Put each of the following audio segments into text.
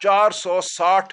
460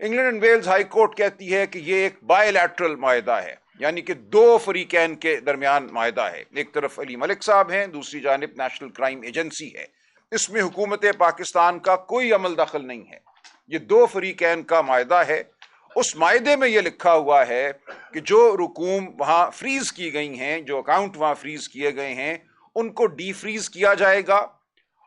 England and Wales High Court کہتی ہے کہ یہ ایک بائیلیٹرل معاہدہ ہے، یعنی کہ دو فریقین کے درمیان معاہدہ ہے، ایک طرف علی ملک صاحب ہیں، دوسری جانب نیشنل کرائم ایجنسی ہے، اس میں حکومت پاکستان کا کوئی عمل دخل نہیں ہے، یہ دو فریقین کا معاہدہ ہے۔ اس معاہدے میں یہ لکھا ہوا ہے کہ جو رقوم وہاں فریز کی گئی ہیں، جو اکاؤنٹ وہاں فریز کیے گئے ہیں، ان کو ڈی فریز کیا جائے گا،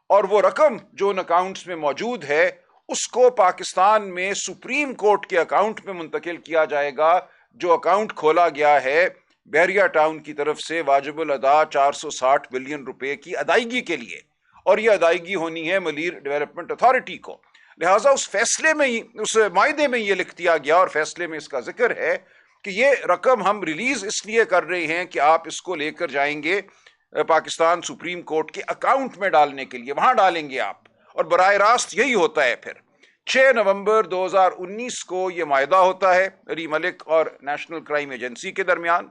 اور وہ رقم جو ان اکاؤنٹس میں موجود ہے اس کو پاکستان میں سپریم کورٹ کے اکاؤنٹ میں منتقل کیا جائے گا، جو اکاؤنٹ کھولا گیا ہے بحریہ ٹاؤن کی طرف سے واجب الادا 460 بلین روپے کی ادائیگی کے لیے، اور یہ ادائیگی ہونی ہے ملیر ڈیولپمنٹ اتھارٹی کو۔ لہٰذا اس فیصلے میں اس معاہدے میں یہ لکھ دیا گیا، اور فیصلے میں اس کا ذکر ہے کہ یہ رقم ہم ریلیز اس لیے کر رہے ہیں کہ آپ اس کو لے کر جائیں گے پاکستان سپریم کورٹ کے اکاؤنٹ میں ڈالنے کے لیے، وہاں ڈالیں گے آپ، اور براہ راست یہی ہوتا ہے۔ پھر 6 نومبر 2019 کو یہ معاہدہ ہوتا ہے علی ملک اور نیشنل کرائم ایجنسی کے درمیان۔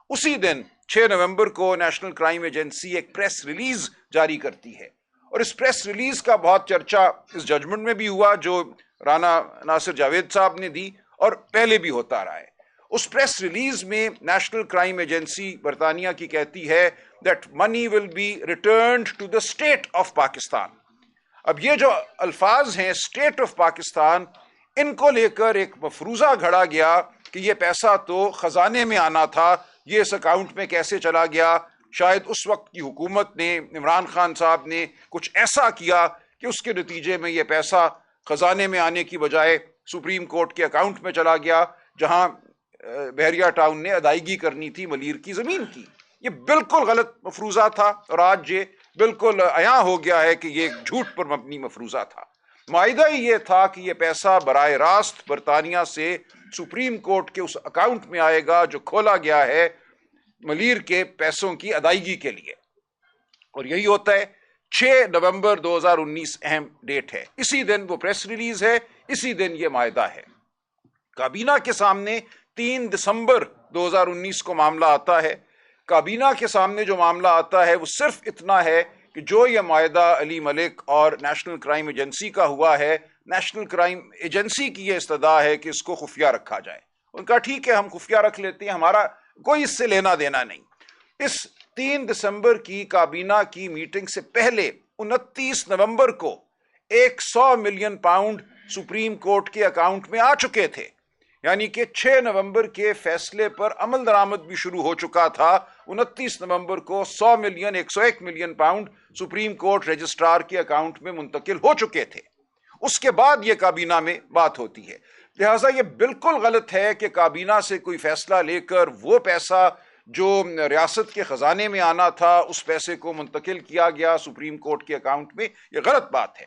اسی دن 6 نومبر کو نیشنل کرائم ایجنسی ایک پریس ریلیز جاری کرتی ہے، اور اس پریس ریلیز کا بہت چرچا اس ججمنٹ میں بھی ہوا جو رانا ناصر جاوید صاحب نے دی، اور پہلے بھی ہوتا رہا ہے۔ اس پریس ریلیز میں نیشنل کرائم ایجنسی برطانیہ کی کہتی ہے that money will be returned to the state of Pakistan. اب یہ جو الفاظ ہیں اسٹیٹ آف پاکستان، ان کو لے کر ایک مفروضہ گھڑا گیا کہ یہ پیسہ تو خزانے میں آنا تھا، یہ اس اکاؤنٹ میں کیسے چلا گیا؟ شاید اس وقت کی حکومت نے، عمران خان صاحب نے کچھ ایسا کیا کہ اس کے نتیجے میں یہ پیسہ خزانے میں آنے کی بجائے سپریم کورٹ کے اکاؤنٹ میں چلا گیا، جہاں بحریہ ٹاؤن نے ادائیگی کرنی تھی ملیر کی زمین کی۔ یہ بالکل غلط مفروضہ تھا، اور آج یہ بالکل عیاں ہو گیا ہے کہ یہ ایک جھوٹ پر مبنی مفروضہ تھا۔ معاہدہ ہی یہ تھا کہ یہ پیسہ براہ راست برطانیہ سے سپریم کورٹ کے اس اکاؤنٹ میں آئے گا جو کھولا گیا ہے ملیر کے پیسوں کی ادائیگی کے لیے، اور یہی ہوتا ہے۔ 6 نومبر 2019 اہم ڈیٹ ہے، اسی دن وہ پریس ریلیز ہے، اسی دن یہ معاہدہ ہے۔ کابینہ کے سامنے 3 دسمبر 2019 کو معاملہ آتا ہے۔ کابینہ کے سامنے جو معاملہ آتا ہے وہ صرف اتنا ہے کہ جو یہ معاہدہ علی ملک اور نیشنل کرائم ایجنسی کا ہوا ہے، نیشنل کرائم ایجنسی کی یہ استدعا ہے کہ اس کو خفیہ رکھا جائے۔ ان کا ٹھیک ہے، ہم خفیہ رکھ لیتے ہیں، ہمارا کوئی اس سے لینا دینا نہیں۔ اس 3 دسمبر کی کابینہ کی میٹنگ سے پہلے 29 نومبر کو 100 ملین پاؤنڈ سپریم کورٹ کے اکاؤنٹ میں آ چکے تھے، یعنی کہ 6 نومبر کے فیصلے پر عمل درآمد بھی شروع ہو چکا تھا۔ 29 نومبر کو 101 million pound supreme court registrar کے اکاؤنٹ میں منتقل ہو چکے تھے۔ اس کے بعد یہ کابینہ میں بات ہوتی ہے۔ لہٰذا یہ بالکل غلط ہے کہ کابینہ سے کوئی فیصلہ لے کر وہ پیسہ جو ریاست کے خزانے میں آنا تھا اس پیسے کو منتقل کیا گیا سپریم کورٹ کے اکاؤنٹ میں، یہ غلط بات ہے۔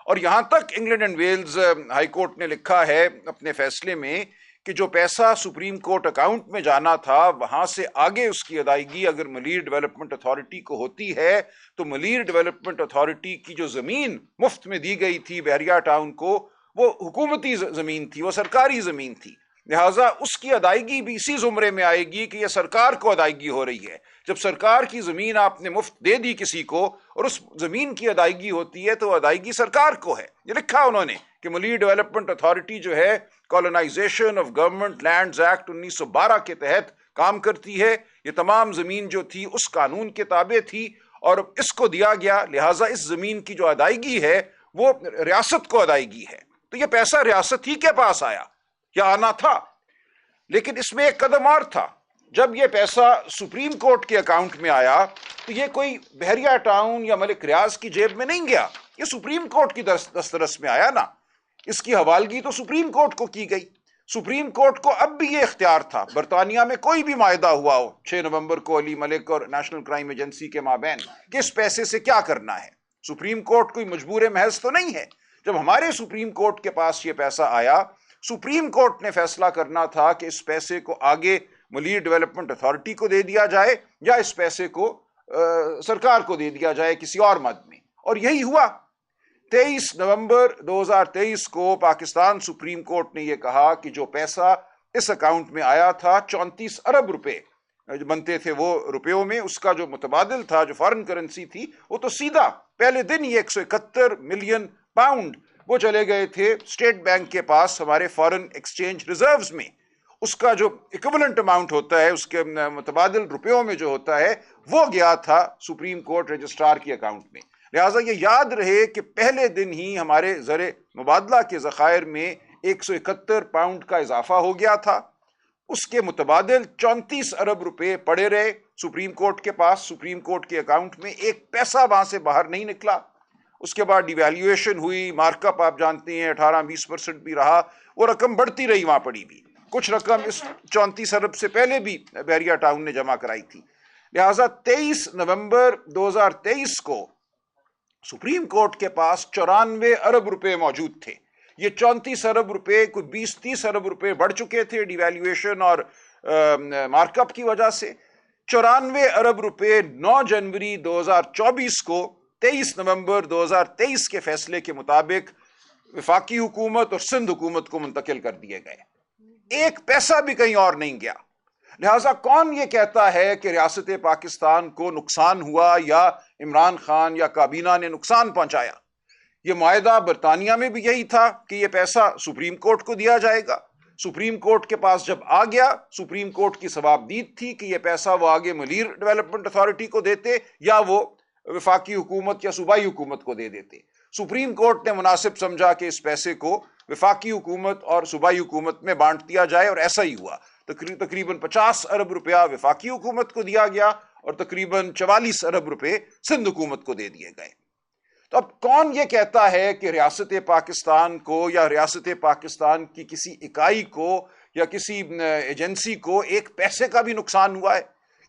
اور یہاں تک England and Wales High Court نے لکھا ہے اپنے فیصلے میں کہ جو پیسہ سپریم کورٹ اکاؤنٹ میں جانا تھا وہاں سے آگے اس کی ادائیگی اگر ملیر ڈیولپمنٹ اتھارٹی کو ہوتی ہے تو ملیر ڈیولپمنٹ اتھارٹی کی جو زمین مفت میں دی گئی تھی بحریہ ٹاؤن کو، وہ حکومتی زمین تھی، وہ سرکاری زمین تھی، لہٰذا اس کی ادائیگی بھی اسی زمرے میں آئے گی کہ یہ سرکار کو ادائیگی ہو رہی ہے۔ جب سرکار کی زمین آپ نے مفت دے دی کسی کو اور اس زمین کی ادائیگی ہوتی ہے تو ادائیگی سرکار کو ہے۔ یہ لکھا انہوں نے کہ ملیر ڈیولپمنٹ اتھارٹی جو ہے colonization of government lands act 1912 کے تحت کام کرتی ہے۔ یہ تمام زمین جو تھی اس قانون کے تابع تھی اور اس کو دیا گیا، لہٰذا اس زمین کی جو ادائیگی ہے وہ ریاست کو ادائیگی ہے۔ تو یہ پیسہ ریاست ہی کے پاس آیا یا آنا تھا، لیکن اس میں ایک قدم اور تھا۔ جب یہ پیسہ سپریم کورٹ کے اکاؤنٹ میں آیا تو یہ کوئی بحریہ ٹاؤن یا ملک ریاض کی جیب میں نہیں گیا، یہ سپریم کورٹ کی دسترس میں آیا نا۔ اس کی حوالگی تو سپریم کورٹ کو کی گئی۔ سپریم کورٹ کو اب بھی یہ اختیار تھا، برطانیہ میں کوئی بھی معاہدہ ہوا ہو 6 نومبر کو علی ملک اور نیشنل کرائم ایجنسی کے مابین، کہ اس پیسے سے کیا کرنا ہے۔ سپریم کورٹ کوئی مجبور محض تو نہیں ہے۔ جب ہمارے سپریم کورٹ کے پاس یہ پیسہ آیا، سپریم کورٹ نے فیصلہ کرنا تھا کہ اس پیسے کو آگے ملیر ڈیولپمنٹ اتھارٹی کو دے دیا جائے یا اس پیسے کو سرکار کو دے دیا جائے کسی اور مد میں، اور یہی ہوا۔ 23 نومبر 2023 کو پاکستان سپریم کورٹ نے یہ کہا کہ جو پیسہ اس اکاؤنٹ میں آیا تھا 34 ارب روپے بنتے تھے وہ روپیوں میں، اس کا جو متبادل تھا، جو فارن کرنسی تھی، وہ تو سیدھا پہلے دن ہی 171 ملین پاؤنڈ وہ چلے گئے تھے اسٹیٹ بینک کے پاس ہمارے فارن ایکسچینج ریزروز میں. اس کا جو ایکویولنٹ اماؤنٹ ہوتا ہے, اس کے متبادل روپیوں میں جو ہوتا ہے, وہ گیا تھا سپریم کورٹ رجسٹرار کے اکاؤنٹ میں. لہٰذا یہ یاد رہے کہ پہلے دن ہی ہمارے زر مبادلہ کے ذخائر میں 171 پاؤنڈ کا اضافہ ہو گیا تھا. اس کے متبادل 34 ارب روپے پڑے رہے سپریم کورٹ کے پاس, سپریم کورٹ کے اکاؤنٹ میں ایک پیسہ وہاں سے باہر نہیں نکلا. اس کے بعد ڈی ویلیویشن ہوئی, مارک اپ آپ جانتے ہیں 18-20% بھی رہا, وہ رقم بڑھتی رہی وہاں پڑی بھی. کچھ رقم اس 34 ارب سے پہلے بھی بحریہ ٹاؤن نے جمع کرائی تھی. لہٰذا 23 نومبر 2023 کو سپریم کورٹ کے پاس 94 ارب روپے موجود تھے. یہ 34 ارب روپے کوئی 20-30 ارب روپے بڑھ چکے تھے ڈی ویلیویشن اور مارک اپ کی وجہ سے. 94 ارب روپے 9 جنوری 2024 کو 23 نومبر 2023 کے فیصلے کے مطابق وفاقی حکومت اور سندھ حکومت کو منتقل کر دیے گئے. ایک پیسہ بھی کہیں اور نہیں گیا. لہٰذا کون یہ کہتا ہے کہ ریاست پاکستان کو نقصان ہوا یا عمران خان یا کابینہ نے نقصان پہنچایا؟ یہ معاہدہ برطانیہ میں بھی یہی تھا کہ یہ پیسہ سپریم کورٹ کو دیا جائے گا. سپریم کورٹ کے پاس جب آ گیا, سپریم کورٹ کی ثوابدید تھی کہ یہ پیسہ وہ آگے ملیر ڈیولپمنٹ اتھارٹی کو دیتے یا وہ وفاقی حکومت یا صوبائی حکومت کو دے دیتے. سپریم کورٹ نے مناسب سمجھا کہ اس پیسے کو وفاقی حکومت اور صوبائی حکومت میں بانٹ دیا جائے, اور ایسا ہی ہوا. تقریباً 50 ارب روپیہ وفاقی حکومت کو دیا گیا اور تقریباً 44 ارب روپے سندھ حکومت کو دے دیے گئے. تو اب کون یہ کہتا ہے کہ ریاست پاکستان کو یا ریاست پاکستان کی کسی اکائی کو یا کسی ایجنسی کو ایک پیسے کا بھی نقصان ہوا ہے,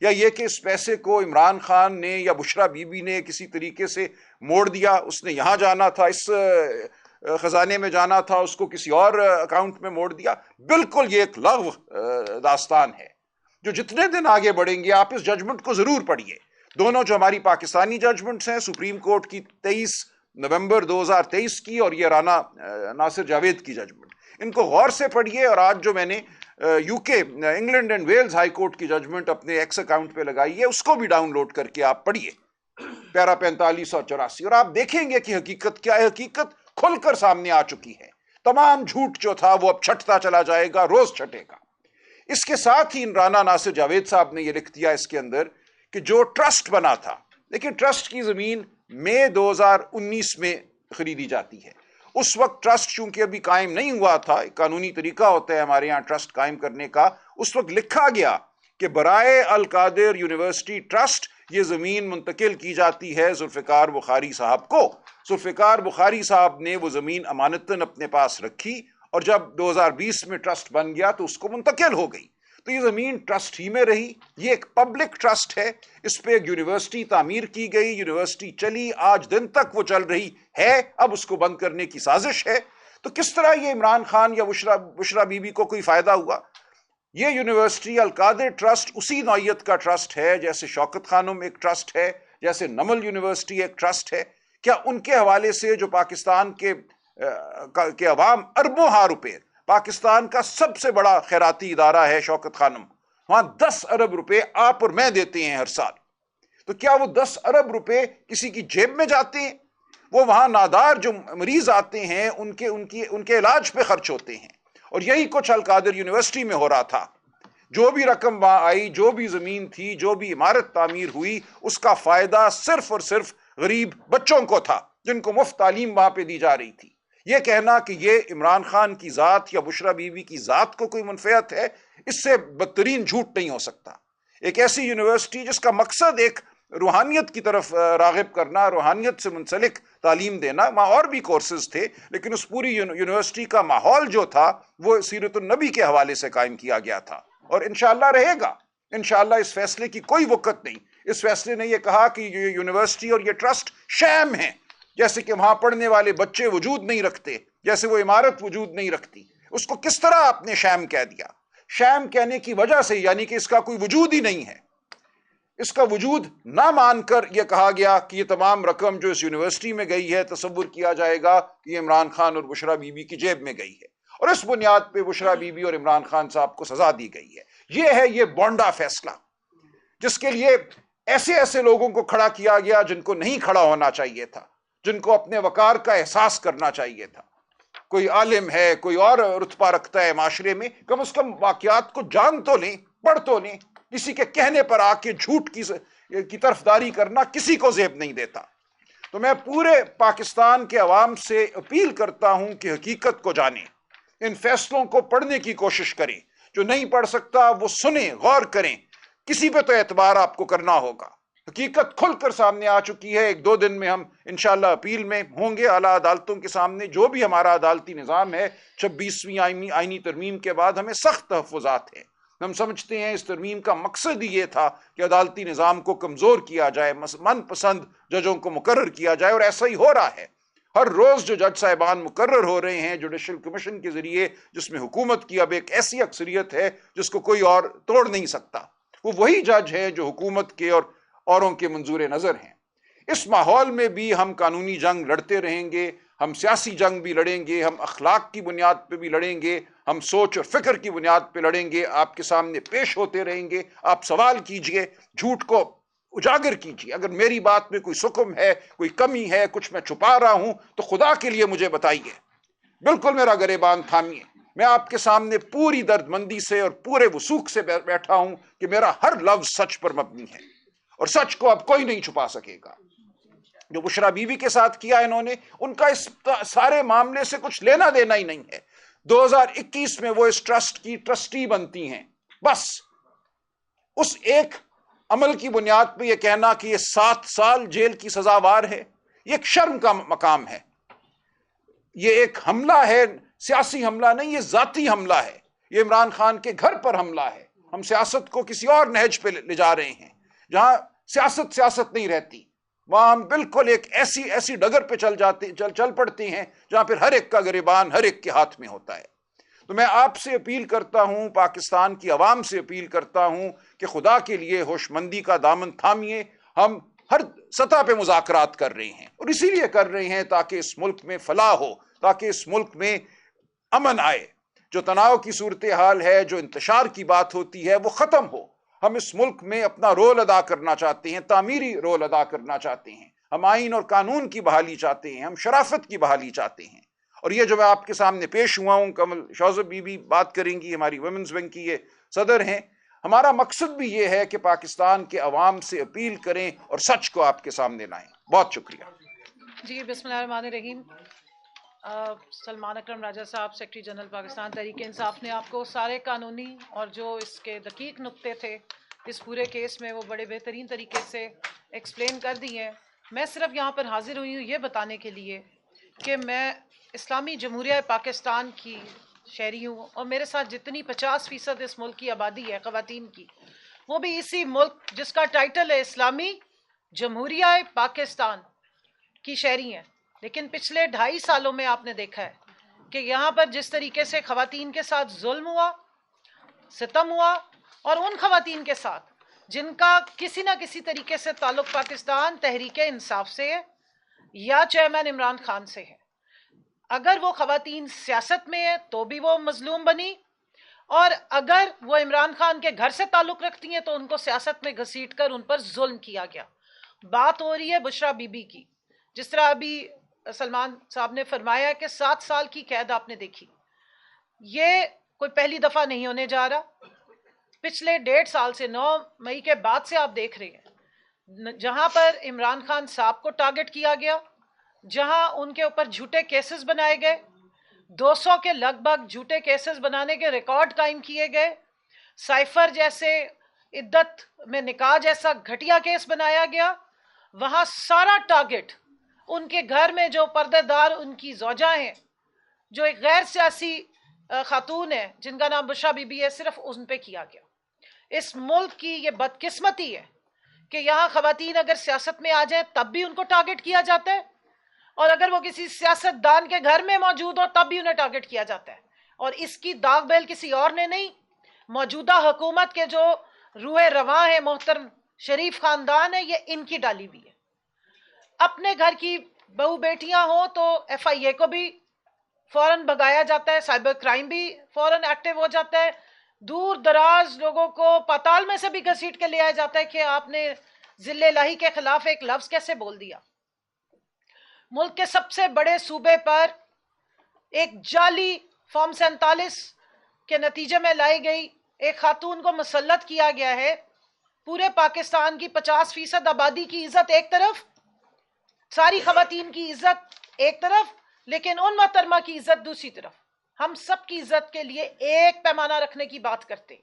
یا یہ کہ اس پیسے کو عمران خان نے یا بشرا بی بی نے کسی طریقے سے موڑ دیا, اس نے یہاں جانا تھا, اس خزانے میں جانا تھا, اس کو کسی اور اکاؤنٹ میں موڑ دیا؟ بالکل یہ ایک لغو داستان ہے جو جتنے دن آگے بڑھیں گے آپ اس ججمنٹ کو ضرور پڑھیے. دونوں جو ہماری پاکستانی ججمنٹس ہیں, سپریم کورٹ کی 23 نومبر 2023 کی اور یہ رانا ناصر جاوید کی ججمنٹ, ان کو غور سے پڑھیے. اور آج جو میں نے U K England and Wales High Court کی ججمنٹ اپنے ایکس اکاؤنٹ پہ لگائی ہے, اس کو بھی ڈاؤن لوڈ کر کے آپ پڑھیے, پیرا 45 اور 84, اور آپ دیکھیں گے کہ حقیقت کیا ہے. حقیقت کھل کر سامنے آ چکی ہے. تمام جھوٹ جو تھا وہ اب چھٹتا چلا جائے گا, روز چھٹے گا. اس کے ساتھ ہی رانا ناصر جاوید صاحب نے یہ لکھ دیا اس کے اندر کہ جو ٹرسٹ بنا تھا, لیکن ٹرسٹ کی زمین مئی 2019 میں خریدی جاتی ہے. اس وقت ٹرسٹ چونکہ ابھی قائم نہیں ہوا تھا, ایک قانونی طریقہ ہوتا ہے ہمارے یہاں ٹرسٹ قائم کرنے کا, اس وقت لکھا گیا کہ برائے القادر یونیورسٹی ٹرسٹ یہ زمین منتقل کی جاتی ہے ذوالفقار بخاری صاحب کو. ذوالفقار بخاری صاحب نے وہ زمین امانتاً اپنے پاس رکھی, اور جب 2020 میں ٹرسٹ بن گیا تو اس کو منتقل ہو گئی. تو یہ زمین ٹرسٹ ہی میں رہی. یہ ایک پبلک ٹرسٹ ہے, اس پہ ایک یونیورسٹی تعمیر کی گئی, یونیورسٹی چلی, آج دن تک وہ چل رہی ہے. اب اس کو بند کرنے کی سازش ہے. تو کس طرح یہ عمران خان یا بشرا بی بی کو کوئی فائدہ ہوا؟ یہ یونیورسٹی القادر ٹرسٹ اسی نوعیت کا ٹرسٹ ہے جیسے شوکت خانم ایک ٹرسٹ ہے, جیسے نمل یونیورسٹی ایک ٹرسٹ ہے. کیا ان کے حوالے سے جو پاکستان کے عوام اربوں ہاں روپے, پاکستان کا سب سے بڑا خیراتی ادارہ ہے شوکت خانم, وہاں 10 ارب روپے آپ اور میں دیتے ہیں ہر سال. تو کیا وہ 10 ارب روپے کسی کی جیب میں جاتے ہیں؟ وہ وہاں نادار جو مریض آتے ہیں ان کے علاج پہ خرچ ہوتے ہیں. اور یہی کچھ القادر یونیورسٹی میں ہو رہا تھا. جو بھی رقم وہاں آئی, جو بھی زمین تھی, جو بھی عمارت تعمیر ہوئی, اس کا فائدہ صرف اور صرف غریب بچوں کو تھا جن کو مفت تعلیم وہاں پہ دی جا رہی تھی. یہ کہنا کہ یہ عمران خان کی ذات یا بشرا بی بی کی ذات کو کوئی منفعت ہے, اس سے بدترین جھوٹ نہیں ہو سکتا. ایک ایسی یونیورسٹی جس کا مقصد ایک روحانیت کی طرف راغب کرنا, روحانیت سے منسلک تعلیم دینا, وہاں اور بھی کورسز تھے, لیکن اس پوری یونیورسٹی کا ماحول جو تھا وہ سیرت النبی کے حوالے سے قائم کیا گیا تھا, اور انشاءاللہ رہے گا. انشاءاللہ اس فیصلے کی کوئی وقت نہیں. اس فیصلے نے یہ کہا کہ یہ یونیورسٹی اور یہ ٹرسٹ شام ہیں, جیسے کہ وہاں پڑھنے والے بچے وجود نہیں رکھتے, جیسے وہ عمارت وجود نہیں رکھتی. اس کو کس طرح آپ نے شام کہہ دیا؟ شام کہنے کی وجہ سے یعنی کہ اس کا کوئی وجود ہی نہیں ہے. اس کا وجود نہ مان کر یہ کہا گیا کہ یہ تمام رقم جو اس یونیورسٹی میں گئی ہے, تصور کیا جائے گا کہ یہ عمران خان اور بشرا بی بی کی جیب میں گئی ہے, اور اس بنیاد پہ بشرا بی بی اور عمران خان صاحب کو سزا دی گئی ہے. یہ بونڈا فیصلہ, جس کے لیے ایسے لوگوں کو کھڑا کیا گیا جن کو نہیں کھڑا ہونا چاہیے تھا, جن کو اپنے وقار کا احساس کرنا چاہیے تھا. کوئی عالم ہے, کوئی اور رتبہ رکھتا ہے معاشرے میں, کم از کم واقعات کو جان تو لیں, پڑھ تو لیں. کسی کے کہنے پر آ کے جھوٹ کی طرفداری کرنا کسی کو زیب نہیں دیتا. تو میں پورے پاکستان کے عوام سے اپیل کرتا ہوں کہ حقیقت کو جانیں, ان فیصلوں کو پڑھنے کی کوشش کریں. جو نہیں پڑھ سکتا وہ سنیں, غور کریں. کسی پہ تو اعتبار آپ کو کرنا ہوگا. حقیقت کھل کر سامنے آ چکی ہے. 1-2 دن میں ہم انشاءاللہ اپیل میں ہوں گے اعلیٰ عدالتوں کے سامنے. جو بھی ہمارا عدالتی نظام ہے, 26ویں آئینی ترمیم کے بعد ہمیں سخت تحفظات ہیں. ہم سمجھتے ہیں اس ترمیم کا مقصد ہی یہ تھا کہ عدالتی نظام کو کمزور کیا جائے, من پسند ججوں کو مقرر کیا جائے, اور ایسا ہی ہو رہا ہے. ہر روز جو جج صاحبان مقرر ہو رہے ہیں جوڈیشل کمیشن کے ذریعے, جس میں حکومت کی اب ایک ایسی اکثریت ہے جس کو کوئی اور توڑ نہیں سکتا, وہ وہی جج ہیں جو حکومت کے اور اوروں کے منظور نظر ہیں. اس ماحول میں بھی ہم قانونی جنگ لڑتے رہیں گے, ہم سیاسی جنگ بھی لڑیں گے, ہم اخلاق کی بنیاد پہ بھی لڑیں گے, ہم سوچ اور فکر کی بنیاد پہ لڑیں گے. آپ کے سامنے پیش ہوتے رہیں گے, آپ سوال کیجئے, جھوٹ کو اجاگر کیجئے. اگر میری بات میں کوئی سکم ہے, کوئی کمی ہے, کچھ میں چھپا رہا ہوں, تو خدا کے لیے مجھے بتائیے. بالکل میرا گریبان تھامیے. میں آپ کے سامنے پوری درد مندی سے اور پورے وثوق سے بیٹھا ہوں کہ میرا ہر لفظ سچ پر مبنی ہے, اور سچ کو اب کوئی نہیں چھپا سکے گا. جو بشرا بی بی کے ساتھ کیا انہوں نے, ان کا اس سارے معاملے سے کچھ لینا دینا ہی نہیں ہے. 2021 میں وہ اس ٹرسٹ کی ٹرسٹی بنتی ہیں. بس اس ایک عمل کی بنیاد پہ یہ کہنا کہ یہ 7 سال جیل کی سزاوار ہے, یہ ایک شرم کا مقام ہے. یہ ایک حملہ ہے, سیاسی حملہ نہیں, یہ ذاتی حملہ ہے. یہ عمران خان کے گھر پر حملہ ہے. ہم سیاست کو کسی اور نہج پہ لے جا رہے ہیں. جہاں سیاست نہیں رہتی, وہاں ہم بالکل ایک ایسی ڈگر پہ چل پڑتے ہیں جہاں پھر ہر ایک کا گریبان ہر ایک کے ہاتھ میں ہوتا ہے. تو میں آپ سے اپیل کرتا ہوں, پاکستان کی عوام سے اپیل کرتا ہوں کہ خدا کے لیے ہوش مندی کا دامن تھامیے. ہم ہر سطح پہ مذاکرات کر رہے ہیں, اور اسی لیے کر رہے ہیں تاکہ اس ملک میں فلاح ہو, تاکہ اس ملک میں امن آئے. جو تناؤ کی صورتحال ہے, جو انتشار کی بات ہوتی ہے, وہ ختم ہو. ہم اس ملک میں اپنا رول ادا کرنا چاہتے ہیں, تعمیری رول ادا کرنا چاہتے ہیں. ہم آئین اور قانون کی بحالی چاہتے ہیں, ہم شرافت کی بحالی چاہتے ہیں. اور یہ جو میں آپ کے سامنے پیش ہوا ہوں, کمل شوذب بی بی بات کریں گی, ہماری ویمنز ونگ کی یہ صدر ہیں. ہمارا مقصد بھی یہ ہے کہ پاکستان کے عوام سے اپیل کریں اور سچ کو آپ کے سامنے لائیں. بہت شکریہ. جی بسم اللہ الرحمن الرحیم. سلمان اکرم راجہ صاحب, سیکرٹری جنرل پاکستان تحریک انصاف نے آپ کو سارے قانونی اور جو اس کے دقیق نقطے تھے اس پورے کیس میں وہ بڑے بہترین طریقے سے ایکسپلین کر دی ہیں. میں صرف یہاں پر حاضر ہوئی ہوں یہ بتانے کے لیے کہ میں اسلامی جمہوریہ پاکستان کی شہری ہوں, اور میرے ساتھ جتنی 50% اس ملک کی آبادی ہے خواتین کی, وہ بھی اسی ملک جس کا ٹائٹل ہے اسلامی جمہوریہ پاکستان کی شہری ہیں. لیکن پچھلے 2.5 سالوں میں آپ نے دیکھا ہے کہ یہاں پر جس طریقے سے خواتین کے ساتھ ظلم ہوا, ستم ہوا, اور ان خواتین کے ساتھ جن کا کسی نہ کسی طریقے سے تعلق پاکستان تحریک انصاف سے ہے یا چیئرمین عمران خان سے ہے, اگر وہ خواتین سیاست میں ہے تو بھی وہ مظلوم بنی, اور اگر وہ عمران خان کے گھر سے تعلق رکھتی ہیں تو ان کو سیاست میں گھسیٹ کر ان پر ظلم کیا گیا. بات ہو رہی ہے بشرا بی بی کی. جس طرح ابھی سلمان صاحب نے فرمایا کہ 7 سال کی قید آپ نے دیکھی, یہ کوئی پہلی دفعہ نہیں ہونے جا رہا. پچھلے 1.5 سال سے 9 مئی کے بعد سے آپ دیکھ رہے ہیں جہاں پر عمران خان صاحب کو ٹارگٹ کیا گیا, جہاں ان کے اوپر جھوٹے کیسز بنائے گئے, 200 کے لگ بھگ جھوٹے کیسز بنانے کے ریکارڈ قائم کیے گئے, سائفر جیسے عدت میں نکاح جیسا گھٹیا کیس بنایا گیا. وہاں سارا ٹارگٹ ان کے گھر میں جو پردے دار ان کی زوجہ ہیں, جو ایک غیر سیاسی خاتون ہے جن کا نام بشرا بی بی ہے, صرف ان پہ کیا گیا. اس ملک کی یہ بدقسمتی ہے کہ یہاں خواتین اگر سیاست میں آ جائیں تب بھی ان کو ٹارگٹ کیا جاتا ہے, اور اگر وہ کسی سیاست دان کے گھر میں موجود ہو تب بھی انہیں ٹارگٹ کیا جاتا ہے. اور اس کی داغ بیل کسی اور نے نہیں, موجودہ حکومت کے جو روح رواں ہے, محترم شریف خاندان ہے, یہ ان کی ڈالی ہوئی ہے. اپنے گھر کی بہو بیٹیاں ہوں تو ایف آئی اے کو بھی فوراً بھگایا جاتا ہے, سائبر کرائم بھی فوراً ایکٹیو ہو جاتا ہے, دور دراز لوگوں کو پاتال میں سے بھی گھسیٹ کے لے آیا جاتا ہے کہ آپ نے ذل الہی کے خلاف ایک لفظ کیسے بول دیا. ملک کے سب سے بڑے صوبے پر ایک جعلی فارم 47 کے نتیجے میں لائی گئی ایک خاتون کو مسلط کیا گیا ہے. پورے پاکستان کی 50% آبادی کی عزت ایک طرف, ساری خواتین کی عزت ایک طرف, لیکن ان محترمہ کی عزت دوسری طرف. ہم سب کی عزت کے لیے ایک پیمانہ رکھنے کی بات کرتے ہیں.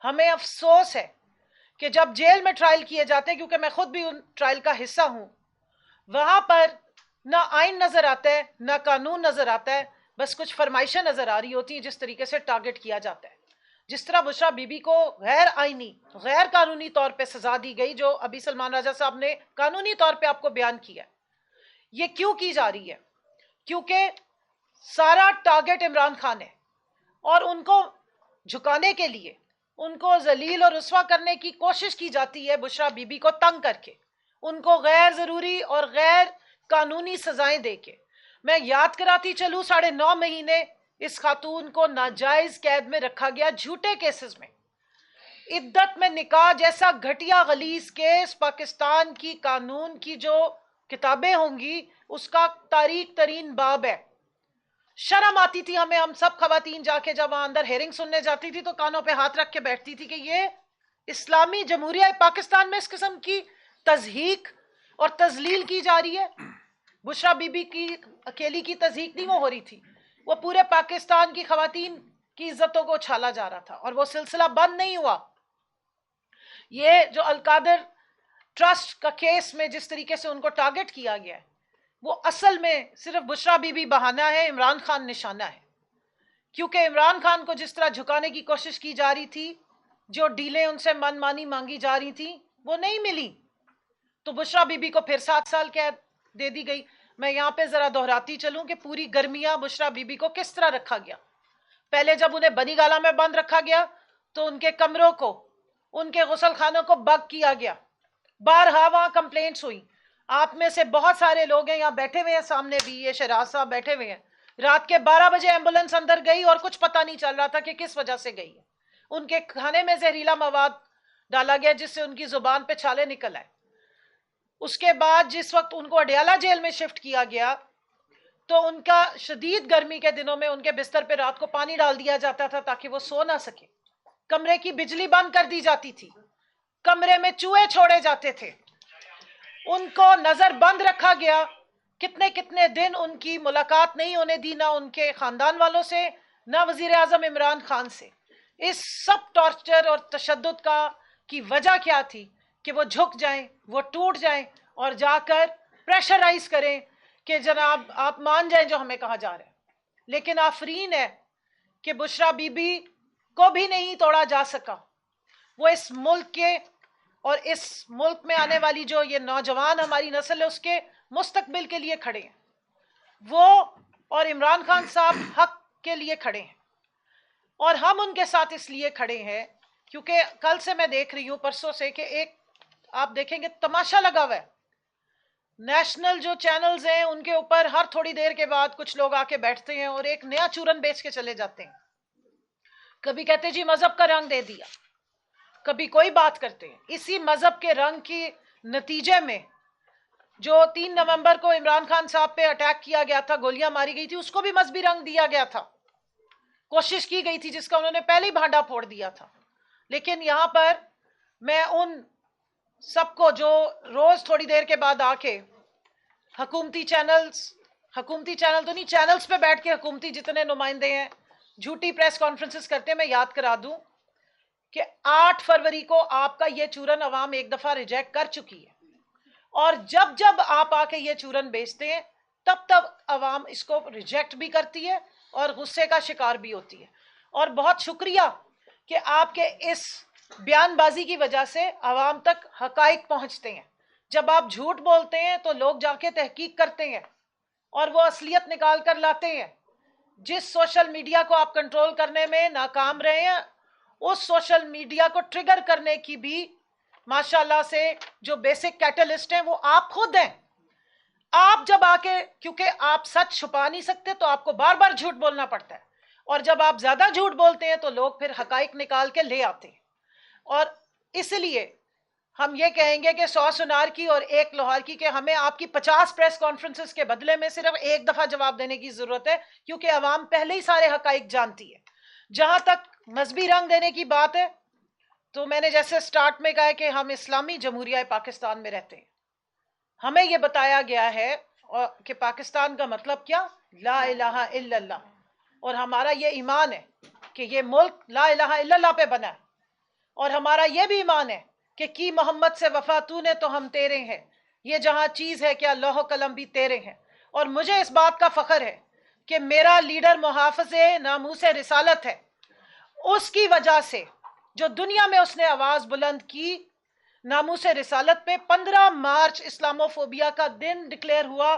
ہمیں افسوس ہے کہ جب جیل میں ٹرائل کیے جاتے ہیں, کیونکہ میں خود بھی ان ٹرائل کا حصہ ہوں, وہاں پر نہ آئین نظر آتا ہے نہ قانون نظر آتا ہے, بس کچھ فرمائشیں نظر آ رہی ہوتی ہیں جس طریقے سے ٹارگٹ کیا جاتا ہے. جس طرح بشریٰ بی بی کو غیر آئینی غیر قانونی طور پہ سزا دی گئی, جو ابھی سلمان راجہ صاحب نے قانونی طور پہ آپ کو بیان کیا, یہ کیوں کی جا رہی ہے؟ کیونکہ سارا ٹارگٹ عمران خان ہے, اور ان کو جھکانے کے لیے, ان کو ذلیل اور رسوا کرنے کی کوشش کی جاتی ہے بشریٰ بی بی کو تنگ کر کے, ان کو غیر ضروری اور غیر قانونی سزائیں دے کے. میں یاد کراتی چلوں 9.5 مہینے اس خاتون کو ناجائز قید میں رکھا گیا جھوٹے کیسز میں. عدت میں نکاح جیسا گھٹیا غلیظ کیس پاکستان کی قانون کی جو کتابیں ہوں گی اس کا تاریخ ترین باب ہے. شرم آتی تھی ہمیں, ہم سب خواتین جا کے جب وہاں اندر ہیئرنگ سننے جاتی تھی تو کانوں پہ ہاتھ رکھ کے بیٹھتی تھی کہ یہ اسلامی جمہوریہ پاکستان میں اس قسم کی تضحیک اور تذلیل کی جا رہی ہے. بشریٰ بی بی کی اکیلی کی تضحیک نہیں وہ ہو رہی تھی, وہ پورے پاکستان کی خواتین کی عزتوں کو چھالا جا رہا تھا, اور وہ سلسلہ بند نہیں ہوا. یہ جو القادر ٹرسٹ کا کیس میں جس طریقے سے ان کو ٹارگٹ کیا گیا ہے, وہ اصل میں صرف بشریٰ بی بی بہانہ ہے, عمران خان نشانہ ہے. کیونکہ عمران خان کو جس طرح جھکانے کی کوشش کی جا رہی تھی, جو ڈیلیں ان سے من مانی مانگی جا رہی تھی وہ نہیں ملی, تو بشریٰ بی بی کو پھر 7 سال قید دے دی گئی. میں یہاں پہ ذرا دہراتی چلوں کہ پوری گرمیاں بشریٰ بی بی کو کس طرح رکھا گیا. پہلے جب انہیں بنی گالہ میں بند رکھا گیا تو ان کے کمروں کو, ان کے غسل خانوں کو بگ کیا گیا. بارہا وہاں کمپلینٹس ہوئی. آپ میں سے بہت سارے لوگ ہیں, یہاں بیٹھے ہوئے ہیں سامنے بھی, یہ شہراز صاحب بیٹھے ہوئے ہیں, رات کے 12 بجے ایمبولنس اندر گئی اور کچھ پتہ نہیں چل رہا تھا کہ کس وجہ سے گئی ہے. ان کے کھانے میں زہریلا مواد ڈالا گیا جس سے ان کی زبان پہ چھالے نکل آئے. اس کے بعد جس وقت ان کو اڈیالہ جیل میں شفٹ کیا گیا تو ان کا شدید گرمی کے دنوں میں ان کے بستر پہ رات کو پانی ڈال دیا جاتا تھا تاکہ وہ سو نہ سکے. کمرے کی بجلی بند کر دی جاتی تھی, کمرے میں چوہے چھوڑے جاتے تھے, ان کو نظر بند رکھا گیا. کتنے دن ان کی ملاقات نہیں ہونے دی, نہ ان کے خاندان والوں سے نہ وزیر اعظم عمران خان سے. اس سب ٹارچر اور تشدد کی وجہ کیا تھی؟ کہ وہ جھک جائیں, وہ ٹوٹ جائیں اور جا کر پریشرائز کریں کہ جناب آپ مان جائیں جو ہمیں کہا جا رہا ہے. لیکن آفرین ہے کہ بشریٰ بی بی کو بھی نہیں توڑا جا سکا. وہ اس ملک کے اور اس ملک میں آنے والی جو یہ نوجوان ہماری نسل ہے اس کے مستقبل کے لیے کھڑے ہیں. وہ اور عمران خان صاحب حق کے لیے کھڑے ہیں, اور ہم ان کے ساتھ اس لیے کھڑے ہیں کیونکہ کل سے میں دیکھ رہی ہوں, پرسوں سے, کہ ایک آپ دیکھیں گے تماشا لگا ہوا ہے. نیشنل جو چینلز ہیں ان کے اوپر ہر تھوڑی دیر کے بعد کچھ لوگ آ کے بیٹھتے ہیں اور ایک نیا چورن بیچ کے چلے جاتے ہیں. کبھی کہتے جی مذہب کا رنگ دے دیا, کبھی کوئی بات کرتے ہیں. اسی مذہب کے رنگ کی نتیجے میں جو 3 نومبر کو عمران خان صاحب پہ اٹیک کیا گیا تھا, گولیاں ماری گئی تھی, اس کو بھی مذہبی رنگ دیا گیا تھا, کوشش کی گئی تھی جس کا انہوں نے پہلے ہی بھانڈا پھوڑ دیا تھا. لیکن یہاں پر میں ان سب کو جو روز تھوڑی دیر کے بعد آ کے حکومتی چینل تو نہیں, چینلز پہ بیٹھ کے حکومتی جتنے نمائندے ہیں جھوٹی پریس کانفرنسز کرتے ہیں, میں یاد کرا دوں کہ 8 فروری کو آپ کا یہ چورن عوام ایک دفعہ ریجیکٹ کر چکی ہے, اور جب آپ آ کے یہ چورن بیچتے ہیں تب عوام اس کو ریجیکٹ بھی کرتی ہے اور غصے کا شکار بھی ہوتی ہے. اور بہت شکریہ کہ آپ کے اس بیان بازی کی وجہ سے عوام تک حقائق پہنچتے ہیں. جب آپ جھوٹ بولتے ہیں تو لوگ جا کے تحقیق کرتے ہیں اور وہ اصلیت نکال کر لاتے ہیں. جس سوشل میڈیا کو آپ کنٹرول کرنے میں ناکام رہے ہیں, اس سوشل میڈیا کو ٹریگر کرنے کی بھی ماشاءاللہ سے جو بیسک کیٹلسٹ ہیں وہ آپ خود ہیں. آپ جب آ کے, کیونکہ آپ سچ چھپا نہیں سکتے تو آپ کو بار بار جھوٹ بولنا پڑتا ہے, اور جب آپ زیادہ جھوٹ بولتے ہیں تو لوگ پھر حقائق نکال کے لے آتے ہیں. اور اس لیے ہم یہ کہیں گے کہ 100 سنار کی اور 1 لوہار کی، کہ ہمیں آپ کی 50 پریس کانفرنسز کے بدلے میں صرف 1 دفعہ جواب دینے کی ضرورت ہے، کیونکہ عوام پہلے ہی سارے حقائق جانتی ہے۔ جہاں تک مذہبی رنگ دینے کی بات ہے، تو میں نے جیسے سٹارٹ میں کہا کہ ہم اسلامی جمہوریہ پاکستان میں رہتے ہیں، ہمیں یہ بتایا گیا ہے کہ پاکستان کا مطلب کیا، لا الہ الا اللہ، اور ہمارا یہ ایمان ہے کہ یہ ملک لا الہ الا اللہ پہ بنا ہے، اور ہمارا یہ بھی ایمان ہے کہ کی محمد سے وفا تو نے تو ہم تیرے ہیں، یہ جہاں چیز ہے کیا لوح و قلم بھی تیرے ہیں۔ اور مجھے اس بات کا فخر ہے کہ میرا لیڈر محافظ ناموس رسالت ہے، اس کی وجہ سے جو دنیا میں اس نے آواز بلند کی ناموس رسالت پہ، 15 مارچ اسلامو فوبیا کا دن ڈکلیئر ہوا،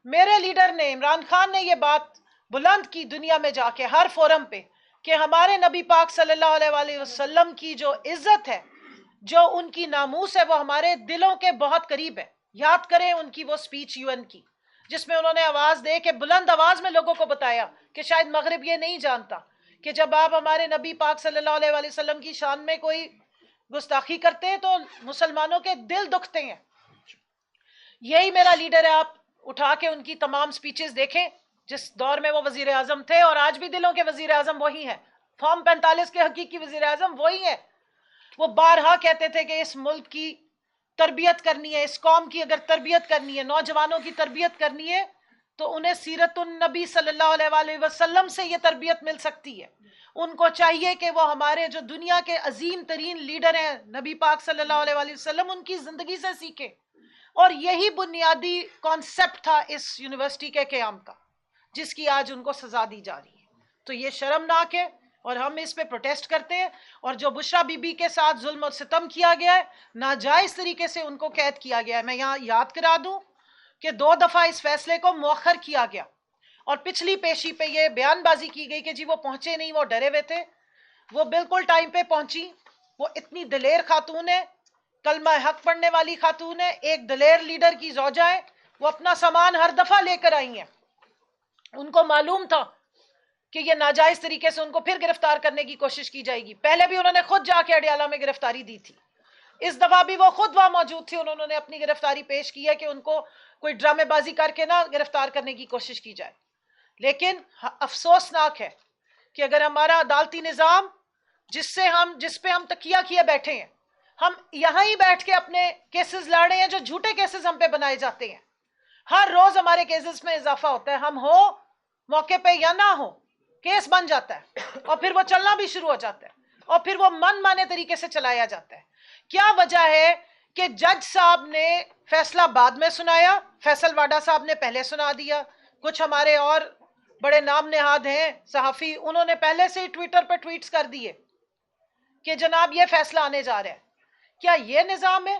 میرے لیڈر نے، عمران خان نے یہ بات بلند کی دنیا میں جا کے ہر فورم پہ، کہ ہمارے نبی پاک صلی اللہ علیہ وآلہ وسلم کی جو عزت ہے، جو ان کی ناموس ہے، وہ ہمارے دلوں کے بہت قریب ہے۔ یاد کریں ان کی وہ سپیچ UN کی، جس میں انہوں نے آواز دے کے بلند آواز میں لوگوں کو بتایا کہ شاید مغرب یہ نہیں جانتا کہ جب آپ ہمارے نبی پاک صلی اللہ علیہ وآلہ وسلم کی شان میں کوئی گستاخی کرتے ہیں تو مسلمانوں کے دل دکھتے ہیں۔ یہی میرا لیڈر ہے، آپ اٹھا کے ان کی تمام سپیچز دیکھیں، جس دور میں وہ وزیر اعظم تھے، اور آج بھی دلوں کے وزیر اعظم وہی ہیں، فارم 45 کے حقیقی وزیر اعظم وہی ہیں۔ وہ بارہا کہتے تھے کہ اس ملک کی تربیت کرنی ہے، اس قوم کی اگر تربیت کرنی ہے، نوجوانوں کی تربیت کرنی ہے، تو انہیں سیرت النبی صلی اللہ علیہ وآلہ وسلم سے یہ تربیت مل سکتی ہے۔ ان کو چاہیے کہ وہ ہمارے جو دنیا کے عظیم ترین لیڈر ہیں نبی پاک صلی اللہ علیہ وآلہ وسلم، ان کی زندگی سے سیکھیں، اور یہی بنیادی کانسیپٹ تھا اس یونیورسٹی کے قیام کا، جس کی آج ان کو سزا دی جا رہی ہے۔ تو یہ شرمناک ہے، اور ہم اس پہ پروٹیسٹ کرتے ہیں۔ اور جو بشرا بی بی کے ساتھ ظلم اور ستم کیا گیا ہے، ناجائز طریقے سے ان کو قید کیا گیا ہے، میں یہاں یاد کرا دوں کہ 2 دفعہ اس فیصلے کو مؤخر کیا گیا، اور پچھلی پیشی پہ یہ بیان بازی کی گئی کہ جی وہ پہنچے نہیں، وہ ڈرے ہوئے تھے۔ وہ بالکل ٹائم پہ پہنچی، وہ اتنی دلیر خاتون ہے، کلمہ حق پڑھنے والی خاتون ہے، ایک دلیر لیڈر کی زوجہ ہے، وہ اپنا سامان ہر دفعہ لے کر آئی ہیں۔ ان کو معلوم تھا کہ یہ ناجائز طریقے سے ان کو پھر گرفتار کرنے کی کوشش کی جائے گی، پہلے بھی انہوں نے خود جا کے اڈیالہ میں گرفتاری دی تھی، اس دفعہ بھی وہ خود وہاں موجود تھی، انہوں نے اپنی گرفتاری پیش کی ہے کہ ان کو کوئی ڈرامے بازی کر کے نہ گرفتار کرنے کی کوشش کی جائے۔ لیکن افسوسناک ہے کہ اگر ہمارا عدالتی نظام جس پہ ہم تکیہ کیے بیٹھے ہیں، ہم یہاں ہی بیٹھ کے اپنے کیسز لڑ رہے ہیں، جو جھوٹے کیسز ہم پہ بنائے جاتے ہیں، ہر روز ہمارے کیسز میں اضافہ ہوتا ہے، ہم ہو موقع پہ یا نہ ہو کیس بن جاتا ہے، اور پھر وہ چلنا بھی شروع ہو جاتا ہے، اور پھر وہ من مانے طریقے سے چلایا جاتا ہے۔ کیا وجہ ہے کہ جج صاحب نے فیصلہ بعد میں سنایا، فیصل واڈا صاحب نے پہلے سنا دیا، کچھ ہمارے اور بڑے نام نہاد ہیں صحافی، انہوں نے پہلے سے ہی ٹویٹر پہ ٹویٹس کر دیے کہ جناب یہ فیصلہ آنے جا رہا ہے۔ کیا یہ نظام ہے؟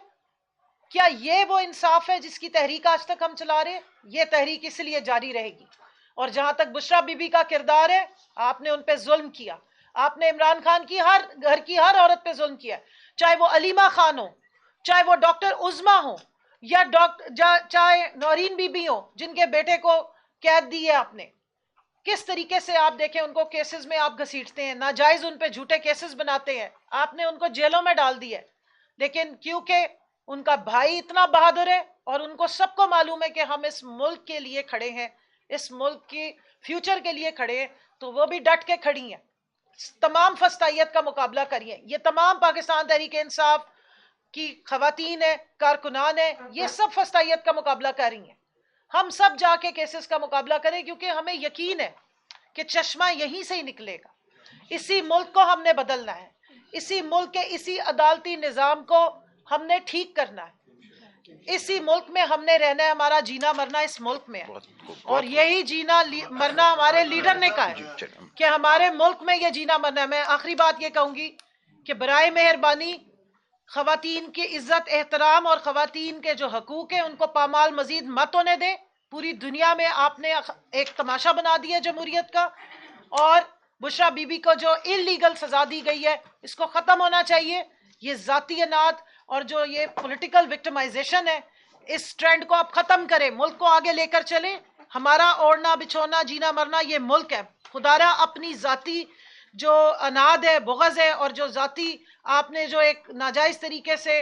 کیا یہ وہ انصاف ہے جس کی تحریک آج تک ہم چلا رہے ہیں؟ یہ تحریک اس لیے جاری رہے گی۔ اور جہاں تک بشرا بی بی کا کردار ہے، آپ نے ان پہ ظلم کیا، آپ نے عمران خان کی ہر گھر کی ہر عورت پہ ظلم کیا، چاہے وہ علیمہ خان ہو، چاہے وہ ڈاکٹر عظما ہو، یا چاہے نورین بی بی ہو جن کے بیٹے کو قید دی ہے آپ نے۔ کس طریقے سے آپ دیکھیں ان کو کیسز میں آپ گھسیٹتے ہیں، ناجائز ان پہ جھوٹے کیسز بناتے ہیں، آپ نے ان کو جیلوں میں ڈال دیا ہے۔ لیکن کیونکہ ان کا بھائی اتنا بہادر ہے، اور ان کو سب کو معلوم ہے کہ ہم اس ملک کے لیے کھڑے ہیں، اس ملک کی فیوچر کے لیے کھڑے ہیں، تو وہ بھی ڈٹ کے کھڑی ہیں، تمام فسطائیت کا مقابلہ کریے۔ یہ تمام پاکستان تحریک انصاف کی خواتین ہیں، کارکنان ہیں، یہ سب فسطائیت کا مقابلہ کر رہی ہیں۔ ہم سب جا کے کیسز کا مقابلہ کریں، کیونکہ ہمیں یقین ہے کہ چشمہ یہیں سے ہی نکلے گا۔ اسی ملک کو ہم نے بدلنا ہے، اسی ملک کے اسی عدالتی نظام کو ہم نے ٹھیک کرنا ہے، اسی ملک میں ہم نے رہنا ہے، ہمارا جینا مرنا اس ملک میں ہے، اور یہی جینا مرنا ہمارے لیڈر نے کہا ہے کہ ہمارے ملک میں یہ جینا مرنا ہے۔ میں آخری بات یہ کہوں گی کہ برائے مہربانی خواتین کی عزت احترام اور خواتین کے جو حقوق ہیں ان کو پامال مزید مت ہونے دیں۔ پوری دنیا میں آپ نے ایک تماشا بنا دیا جمہوریت کا، اور بشرا بی بی کو جو انلیگل سزا دی گئی ہے اس کو ختم ہونا چاہیے۔ یہ ذاتی اناد اور جو یہ پولیٹیکل وکٹمائزیشن ہے، اس ٹرینڈ کو آپ ختم کریں، ملک کو آگے لے کر چلیں۔ ہمارا اوڑھنا بچھونا جینا مرنا یہ ملک ہے، خدا را اپنی ذاتی جو اناد ہے، بغض ہے، اور جو ذاتی آپ نے جو ایک ناجائز طریقے سے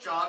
4